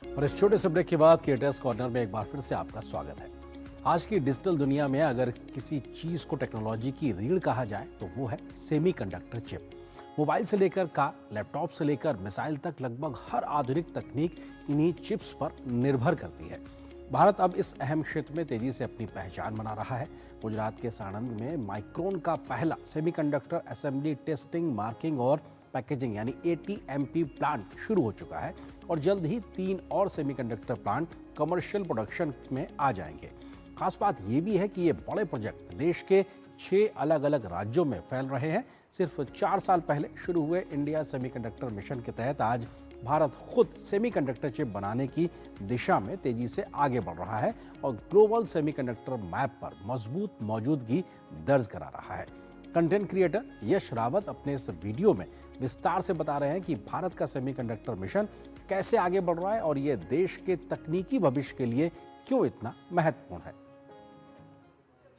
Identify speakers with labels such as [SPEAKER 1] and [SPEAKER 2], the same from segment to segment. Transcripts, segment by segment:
[SPEAKER 1] और इस छोटे से ब्रेक के बाद क्रिएटर्स कॉर्नर में एक बार फिर से आपका स्वागत है। आज की डिजिटल दुनिया में अगर किसी चीज को टेक्नोलॉजी की रीढ़ कहा जाए तो वो है सेमीकंडक्टर चिप। मोबाइल से लेकर कार, लैपटॉप से लेकर मिसाइल तक लगभग हर आधुनिक तकनीक इन्हीं चिप्स पर निर्भर करती है। भारत अब इस अहम क्षेत्र में तेजी से अपनी पहचान बना रहा है। गुजरात के साणंद में माइक्रोन का पहला सेमीकंडक्टर असेंबली, टेस्टिंग, मार्किंग और पैकेजिंग यानी ATMP प्लांट शुरू हो चुका है और जल्द ही 3 और सेमीकंडक्टर प्लांट कमर्शियल प्रोडक्शन में आ जाएंगे। खास बात यह भी है कि ये बड़े प्रोजेक्ट देश के 6 अलग अलग राज्यों में फैल रहे हैं। सिर्फ 4 साल पहले शुरू हुए इंडिया सेमीकंडक्टर मिशन के तहत आज भारत खुद सेमीकंडक्टर चिप बनाने की दिशा में तेजी से आगे बढ़ रहा है और ग्लोबल सेमीकंडक्टर मैप पर मजबूत मौजूदगी दर्ज करा रहा है। कंटेंट क्रिएटर यश रावत अपने इस वीडियो में विस्तार से बता रहे हैं कि भारत का सेमीकंडक्टर मिशन कैसे आगे बढ़ रहा है और यह देश के तकनीकी भविष्य के लिए क्यों इतना महत्वपूर्ण है।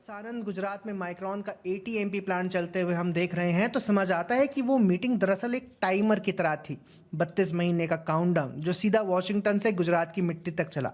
[SPEAKER 2] सानंद गुजरात में माइक्रोन का ATMP प्लांट चलते हुए हम देख रहे हैं तो समझ आता है कि वो मीटिंग दरअसल एक टाइमर की तरह थी। 32 महीने का काउंटडाउन जो सीधा वॉशिंगटन से गुजरात की मिट्टी तक चला।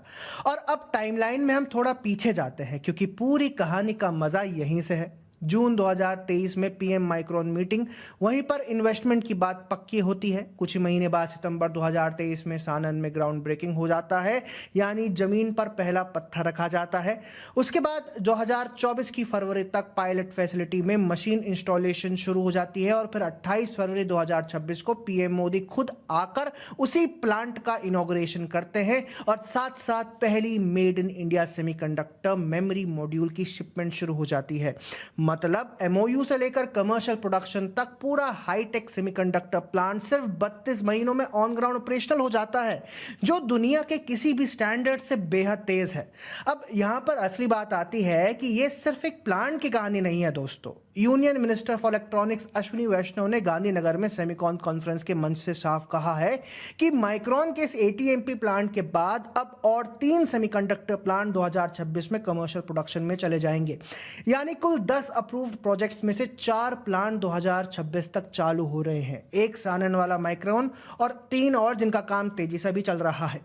[SPEAKER 2] और अब टाइमलाइन में हम थोड़ा पीछे जाते हैं क्योंकि पूरी कहानी का मजा यहीं से है। जून 2023 में PM माइक्रोन मीटिंग, वहीं पर इन्वेस्टमेंट की बात पक्की होती है। कुछ ही महीने बाद सितंबर 2023 में सानंद में ग्राउंड ब्रेकिंग हो जाता है, यानी जमीन पर पहला पत्थर रखा जाता है। उसके बाद 2024 की फरवरी तक पायलट फैसिलिटी में मशीन इंस्टॉलेशन शुरू हो जाती है और फिर 28 फरवरी 2026 को PM मोदी खुद आकर उसी प्लांट का इनॉग्रेशन करते हैं और साथ साथ पहली made in India semiconductor memory module की शिपमेंट शुरू हो जाती है। मतलब MOU से लेकर कमर्शियल प्रोडक्शन तक पूरा हाईटेक सेमीकंडक्टर प्लांट सिर्फ 32 महीनों में ऑन ग्राउंड ऑपरेशनल हो जाता है, जो दुनिया के किसी भी स्टैंडर्ड से बेहद तेज है। अब यहां पर असली बात आती है कि यह सिर्फ एक प्लांट की कहानी नहीं है दोस्तों। Union minister for electronics Ashwini Vaishnaw ने गांधीनगर में सेमीकॉन कॉन्फ्रेंस के मंच से साफ कहा है कि माइक्रोन के इस ATMP प्लांट के बाद अब और 3 सेमीकंडक्टर प्लांट 2026 में कमर्शियल प्रोडक्शन में चले जाएंगे। यानी कुल 10 अप्रूव्ड प्रोजेक्ट्स में से 4 प्लांट 2026 तक चालू हो रहे हैं। एक सानन वाला माइक्रोन और 3 और जिनका काम तेजी से भी चल रहा है।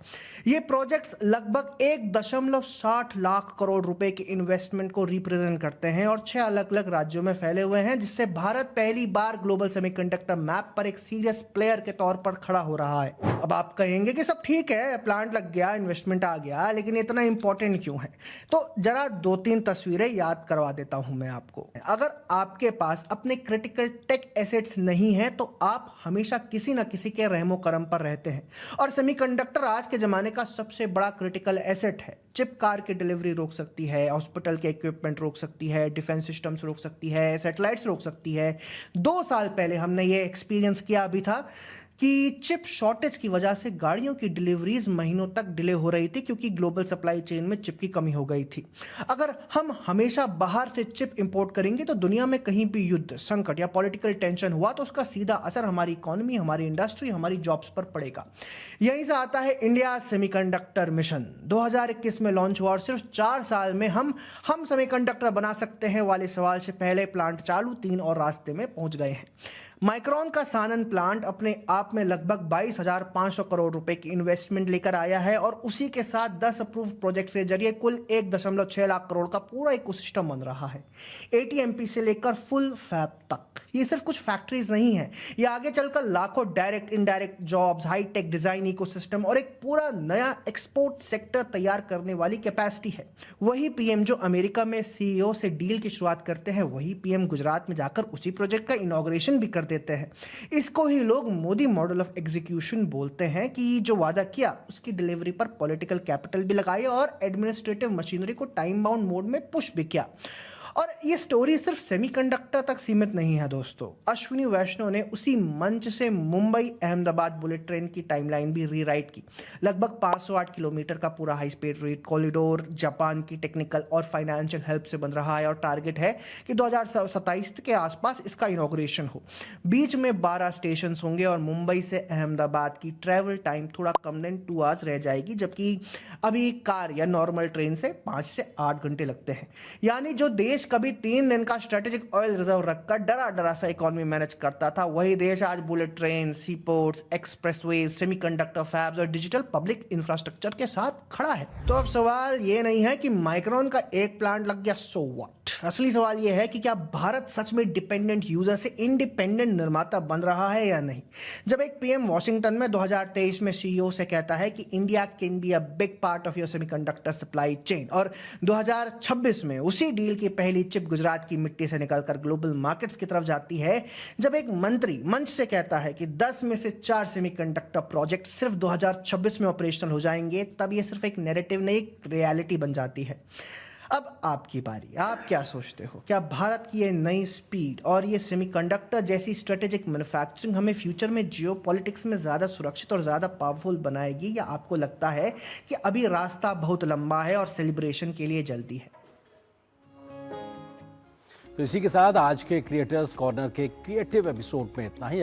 [SPEAKER 2] ये प्रोजेक्ट्स लगभग 1.60 लाख करोड़ रुपए के इन्वेस्टमेंट को रिप्रेजेंट करते हैं और 6 अलग अलग राज्यों में फैले हुए हैं, जिससे भारत पहली बार ग्लोबल सेमीकंडक्टर मैप पर एक सीरियस प्लेयर के तौर पर खड़ा हो रहा है। अब आप कहेंगे कि सब ठीक है, प्लांट लग गया, इन्वेस्टमेंट आ गया, लेकिन इतना इंपॉर्टेंट क्यों है? तो जरा 2-3 तस्वीरें याद करवा देता हूं मैं आपको। अगर आपके पास अपने क्रिटिकल टेक एसेट्स नहीं है तो आप हमेशा किसी न किसी के रहमो करम पर रहते हैं और सेमीकंडक्टर आज के जमाने का सबसे बड़ा क्रिटिकल एसेट है। चिप कार की डिलीवरी रोक सकती है, हॉस्पिटल के इक्विपमेंट रोक सकती है, डिफेंस सिस्टम्स रोक सकती है, सैटेलाइट्स रोक सकती है। 2 साल पहले हमने ये एक्सपीरियंस किया भी था कि चिप शॉर्टेज की वजह से गाड़ियों की डिलीवरीज महीनों तक डिले हो रही थी क्योंकि ग्लोबल सप्लाई चेन में चिप की कमी हो गई थी। अगर हम हमेशा बाहर से चिप इंपोर्ट करेंगे तो दुनिया में कहीं भी युद्ध, संकट या पॉलिटिकल टेंशन हुआ तो उसका सीधा असर हमारी इकोनॉमी, हमारी इंडस्ट्री, हमारी जॉब्स पर पड़ेगा। यहीं से आता है इंडिया सेमीकंडक्टर मिशन। 2021 में लॉन्च हुआ और सिर्फ 4 साल में हम सेमीकंडक्टर बना सकते हैं वाले सवाल से पहले प्लांट चालू, 3 और रास्ते में पहुंच गए हैं। माइक्रोन का सानन प्लांट अपने आप में लगभग 22,500 करोड़ रुपए की इन्वेस्टमेंट लेकर आया है और उसी के साथ 10 अप्रूव प्रोजेक्ट्स के जरिए कुल 1.6 लाख करोड़ का पूरा इकोसिस्टम बन रहा है। ATMP से लेकर फुल फैब तक ये सिर्फ कुछ फैक्ट्रीज नहीं है, ये आगे चलकर लाखों direct indirect jobs, hi-tech design ecosystem और एक पूरा नया एक्सपोर्ट सेक्टर तैयार करने वाली कैपेसिटी है। वही PM जो अमेरिका में CEO से डील की शुरुआत करते हैं, वही PM गुजरात में जाकर उसी प्रोजेक्ट का इनॉग्रेशन भी कर देते हैं। इसको ही लोग मोदी मॉडल ऑफ एग्जीक्यूशन बोलते हैं कि जो वादा किया उसकी डिलीवरी पर पॉलिटिकल कैपिटल भी लगाई और एडमिनिस्ट्रेटिव मशीनरी को टाइम बाउंड मोड में पुश भी किया। और ये स्टोरी सिर्फ सेमीकंडक्टर तक सीमित नहीं है दोस्तों। अश्विनी वैष्णव ने उसी मंच से मुंबई अहमदाबाद बुलेट ट्रेन की टाइमलाइन भी रीराइट की। लगभग 508 किलोमीटर का पूरा high speed rail corridor Japan की टेक्निकल और फाइनेंशियल हेल्प से बन रहा है और टारगेट है कि 2027 के आसपास इसका इनॉग्रेशन हो। बीच में 12 स्टेशन होंगे और मुंबई से अहमदाबाद की ट्रैवल टाइम थोड़ा कम देन 2 आवर्स रह जाएगी, जबकि अभी कार या नॉर्मल ट्रेन से 5 से 8 घंटे लगते हैं। यानी जो देश देश कभी 3 दिन का स्ट्रेटेजिक ऑयल रिजर्व रखकर डरा डरा सा इकोनॉमी मैनेज करता था, वही देश आज बुलेट ट्रेन, सी पोर्ट्स, एक्सप्रेसवेज, सेमीकंडक्टर फैब्स और डिजिटल पब्लिक इंफ्रास्ट्रक्चर के साथ खड़ा है। तो अब सवाल ये नहीं है कि माइक्रोन का एक प्लांट लग गया सो व्हाट। असली सवाल ये है कि क्या भारत सच में डिपेंडेंट यूजर से इंडिपेंडेंट निर्माता बन रहा है या नहीं। जब एक पीएम वॉशिंगटन में 2023 में सीईओ से कहता है कि India can be a big part of your semiconductor supply chain, और 2026 में उसी डील की पहली चिप गुजरात की मिट्टी से निकलकर ग्लोबल मार्केट्स की तरफ जाती है, जब एक मंत्री मंच से कहता है कि 10 में से 4 सेमीकंडक्टर प्रोजेक्ट सिर्फ 2026 में ऑपरेशनल हो जाएंगे, तब ये सिर्फ एक नैरेटिव नहीं, एक रियलिटी बन जाती है। अब आपकी बारी, आप क्या सोचते हो? क्या भारत की ये नई स्पीड और ये सेमीकंडक्टर जैसी स्ट्रेटेजिक मैन्युफैक्चरिंग हमें फ्यूचर में जियोपॉलिटिक्स में ज़्यादा सुरक्षित और ज़्यादा पावरफुल बनाएगी, या आपको लगता है कि अभी रास्ता बहुत लंबा है और सेलिब्रेशन के लिए जल्दी है?
[SPEAKER 1] तो इसी के साथ आज के क्रिएटर्स कॉर्नर के क्रिएटिव एपिसोड में इतना ही।